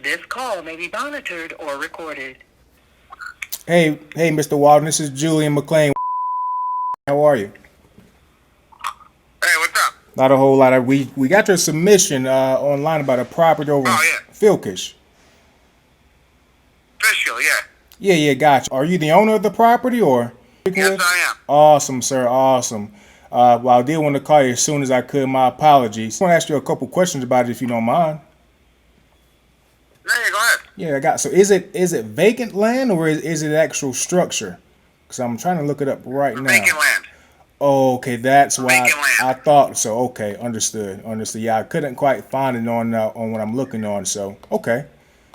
This call may be monitored or recorded. Hey, Mr. Walden, this is Julian McLean. How are you? Hey, what's up? Not a whole lot. We got your submission online about a property over in Oh, yeah. Filkish. Official, yeah. Yeah, gotcha. Are you the owner of the property or? Yes, I am. Awesome, sir. Awesome. Well, I did want to call you as soon as I could. My apologies. I want to ask you a couple questions about it if you don't mind. Yeah, go ahead. Yeah, I got. So is it vacant land or is it actual structure? Because I'm trying to look it up right now. Vacant land. Oh, okay, that's why Vacant land. I thought so. Okay, understood. Yeah, I couldn't quite find it on what I'm looking on. So, okay,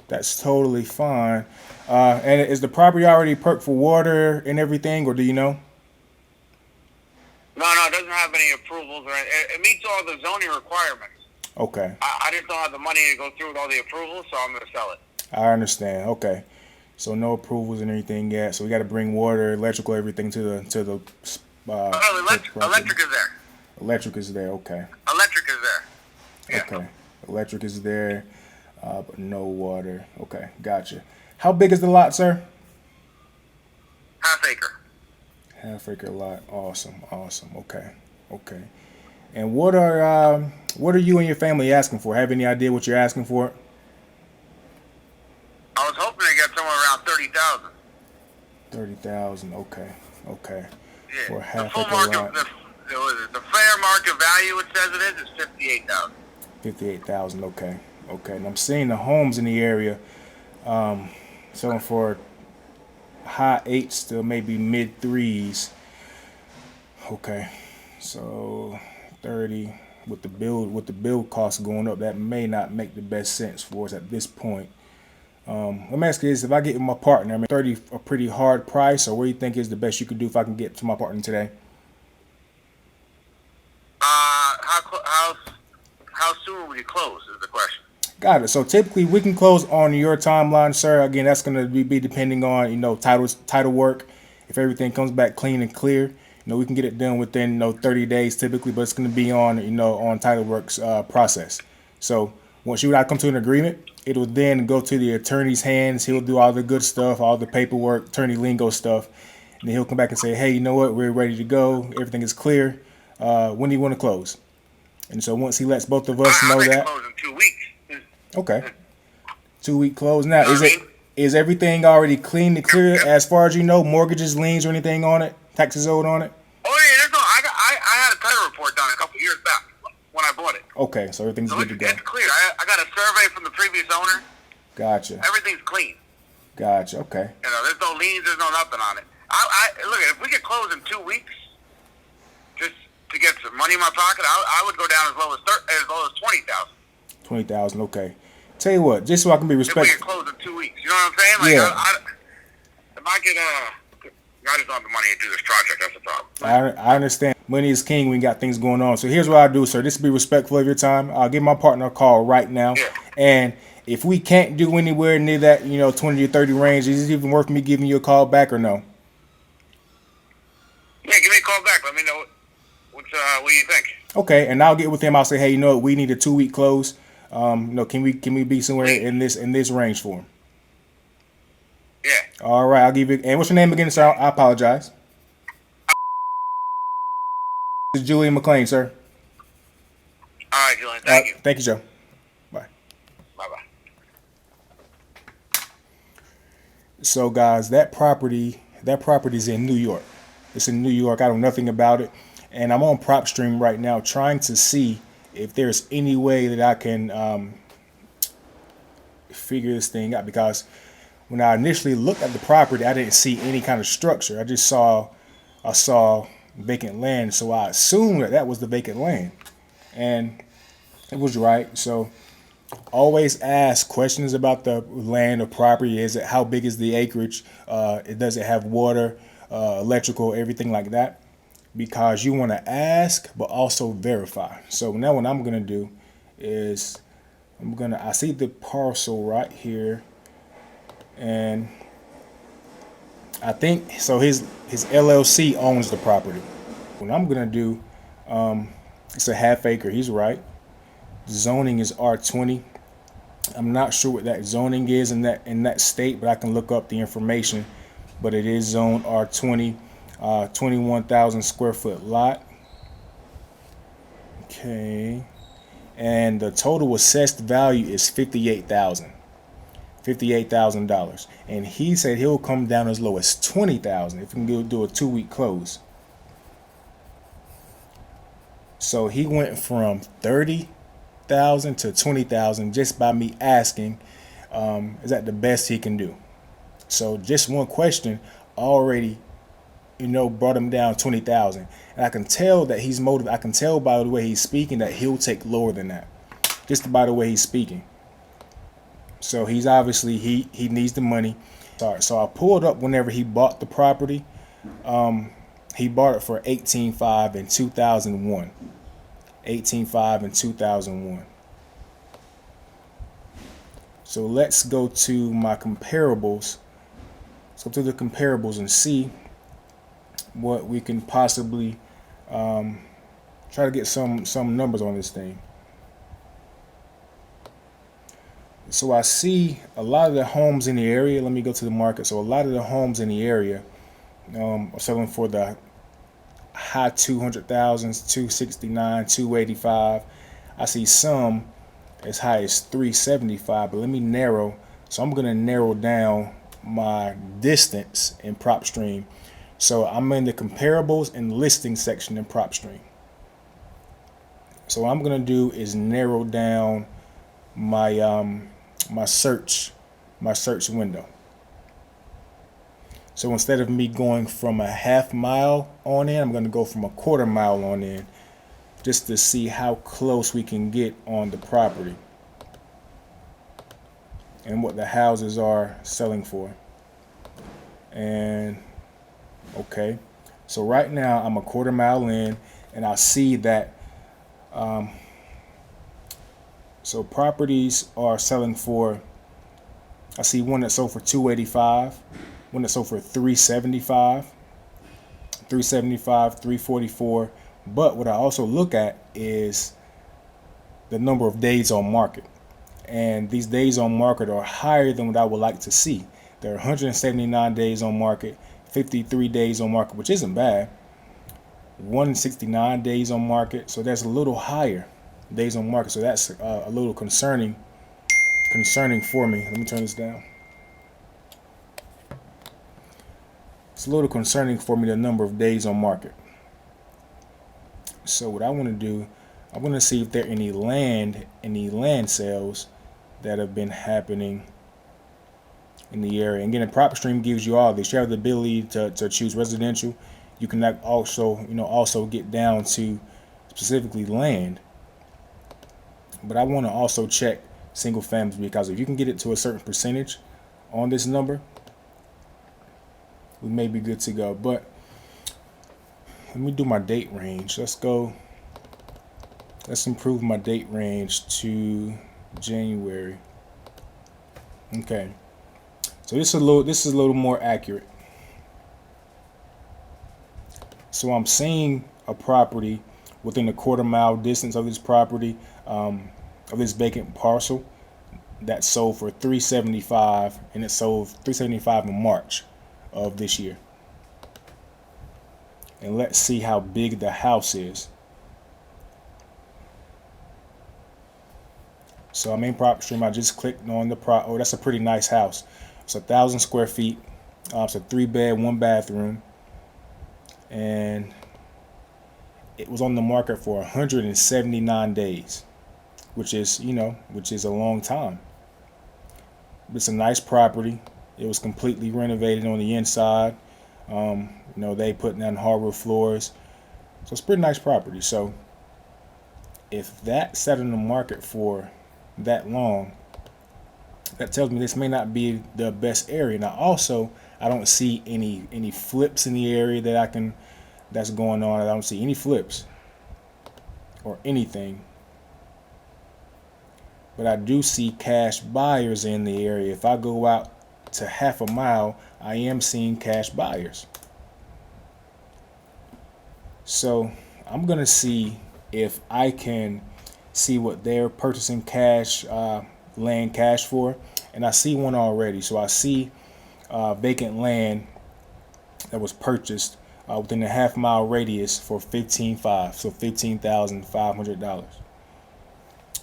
that's totally fine. And is the property already perked for water and everything, or do you know? No, it doesn't have any approvals. It meets all the zoning requirements. Okay, I just don't have the money to go through with all the approvals, so I'm going to sell it. I understand. Okay, so no approvals and anything yet. So we got to bring water, electrical, everything to the. Electric is there. Electric is there. Okay. Electric is there. Yeah. Okay. Electric is there, but no water. Okay, gotcha. How big is the lot, sir? Half acre. Half acre lot. Awesome. Okay. And what are you and your family asking for? Have any idea what you're asking for? I was hoping to get somewhere around 30,000. 30,000. Okay. Yeah. For a The half full acre market, lot. the fair market value it says it is 58,000. 58,000. Okay. And I'm seeing the homes in the area, selling for high eights to maybe mid threes. Okay. So 30 with the build costs going up, that may not make the best sense for us at this point. Let me ask you this: if I get with my partner, 30 a pretty hard price, or what do you think is the best you could do if I can get to my partner today? How soon will you close is the question. Got it. So typically we can close on your timeline, sir. Again, that's going to be depending on title work. If everything comes back clean and clear, we can get it done within 30 days typically, but it's going to be on on title works process. So once you and I come to an agreement, it will then go to the attorney's hands. He'll do all the good stuff, all the paperwork, attorney lingo stuff, and then he'll come back and say, hey, you know what? We're ready to go. Everything is clear. When do you want to close? And so once he lets both of us know I'll that. close in 2 weeks. Okay. 2-week close. Now, You know what I mean? is everything already clean and clear as far as you know? Mortgages, liens, or anything on it? Taxes owed on it? Oh yeah, there's no. I had a title report done a couple years back when I bought it. Okay, so everything's So good to go. it's clear. I got a survey from the previous owner. Gotcha. Everything's clean. Okay. There's no liens. There's no nothing on it. Look, if we could close in 2 weeks, just to get some money in my pocket, I would go down as low as 20,000. 20,000. Okay. Tell you what, just so I can be If we respectful. could close in 2 weeks, you know what I'm saying? Like, Yeah. if I could, I just don't have the money to do this project. That's the problem. I understand. Money is king when you got things going on. So here's what I do, sir. Just to be respectful of your time. I'll give my partner a call right now. Yeah. And if we can't do anywhere near that, 20 to 30 range, is it even worth me giving you a call back or no? Yeah, give me a call back. Let me know what do you think. Okay, and I'll get with him. I'll say, hey, we need a 2-week close. Can we be somewhere in this range for him? Yeah. All right, I'll give you. And what's your name again, sir? I apologize. This is Julian McLean, sir. All right, Julian. Thank you. Thank you, Joe. Bye. Bye-bye. So, guys, that property's in New York. It's in New York. I know nothing about it, and I'm on PropStream right now trying to see if there's any way that I can figure this thing out, because when I initially looked at the property, I didn't see any kind of structure. I saw vacant land, so I assumed that was the vacant land, and it was right. So always ask questions about the land or property. How big is the acreage? Does it have water, electrical, everything like that? Because you want to ask, but also verify. So now what I'm going to do is I see the parcel right here, and I think so his LLC owns the property. What I'm going to do, it's a half acre. He's right. Zoning is R20. I'm not sure what that zoning is in that state, but I can look up the information. But it is zone R20, 21,000 square foot lot. Okay, and the total assessed value is $58,000, and he said he'll come down as low as $20,000 if we can do a 2-week close. So he went from 30,000 to 20,000 just by me asking. Is that the best he can do? So just one question already, brought him down 20,000, and I can tell that he's motivated. I can tell by the way he's speaking that he'll take lower than that, just by the way he's speaking. So he's obviously he needs the money. So I pulled up whenever he bought the property. He bought it for $18,500 in 2001. $18,500 in 2001. So let's go to my comparables. Let's go to the comparables and see what we can possibly try to get some numbers on this thing. So I see a lot of the homes in the area. Let me go to the market. So a lot of the homes in the area are selling for the high 200,000s, 269, 285. I see some as high as 375. But let me narrow. So I'm going to narrow down my distance in PropStream. So I'm in the comparables and listing section in PropStream. So what I'm going to do is narrow down my my search window. So instead of me going from a half mile on in, I'm going to go from a quarter mile on in, just to see how close we can get on the property and what the houses are selling for. And okay, so right now I'm a quarter mile in, and I see that so properties are selling for, I see one that sold for 285, one that sold for 375, 344. But what I also look at is the number of days on market. And these days on market are higher than what I would like to see. There are 179 days on market, 53 days on market, which isn't bad. 169 days on market, so that's a little higher days on market. So that's a little concerning for me. Let me turn this down. It's a little concerning for me, the number of days on market. So what I want to do, I want to see if there are any land sales that have been happening in the area. And again, PropStream gives you all this. You have the ability to choose residential. You can also get down to specifically land. But I want to also check single families, because if you can get it to a certain percentage on this number, we may be good to go. But let me do my date range. Let's improve my date range to January. Okay, so this is a little more accurate. So I'm seeing a property within a quarter mile distance of this property, of this vacant parcel, that sold for 375, and it sold 375 in March of this year. And let's see how big the house is. So I'm in PropStream. I just clicked on the oh, that's a pretty nice house. It's 1,000 square feet. It's a 3-bed, 1-bathroom, and it was on the market for 179 days, which is a long time. It's a nice property. It was completely renovated on the inside. They put down hardwood floors, so it's a pretty nice property. So if that sat in the market for that long, that tells me this may not be the best area. Now also, I don't see any flips in the area that's going on. I don't see any flips or anything. But I do see cash buyers in the area. If I go out to half a mile, I am seeing cash buyers. So I'm gonna see if I can see what they're purchasing cash land cash for, and I see one already. So I see vacant land that was purchased within a half-mile radius for $15,500, so $15,500,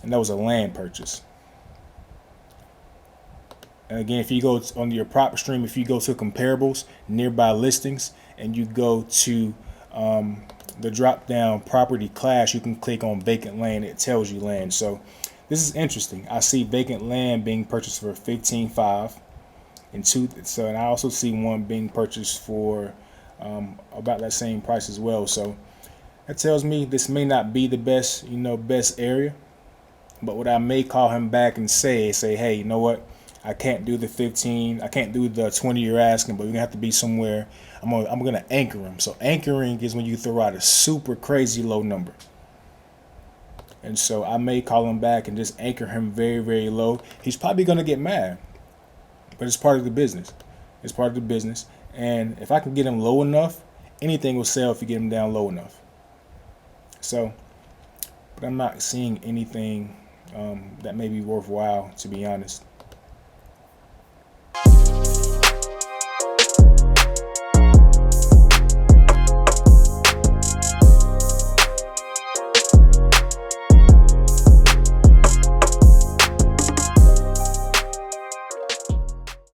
and that was a land purchase. And again, if you go on your prop stream, if you go to comparables, nearby listings, and you go to the drop down property class, you can click on vacant land. It tells you land. So this is interesting. I see vacant land being purchased for $15,500 and I also see one being purchased for about that same price as well. So that tells me this may not be the best, best area. But what I may call him back and say, hey, you know what? I can't do the 15. I can't do the 20 you're asking, but we're gonna have to be somewhere. I'm gonna anchor him. So anchoring is when you throw out a super crazy low number. And so I may call him back and just anchor him very, very low. He's probably gonna get mad, but it's part of the business. It's part of the business. And if I can get him low enough, anything will sell if you get him down low enough. So, but I'm not seeing anything that may be worthwhile, to be honest.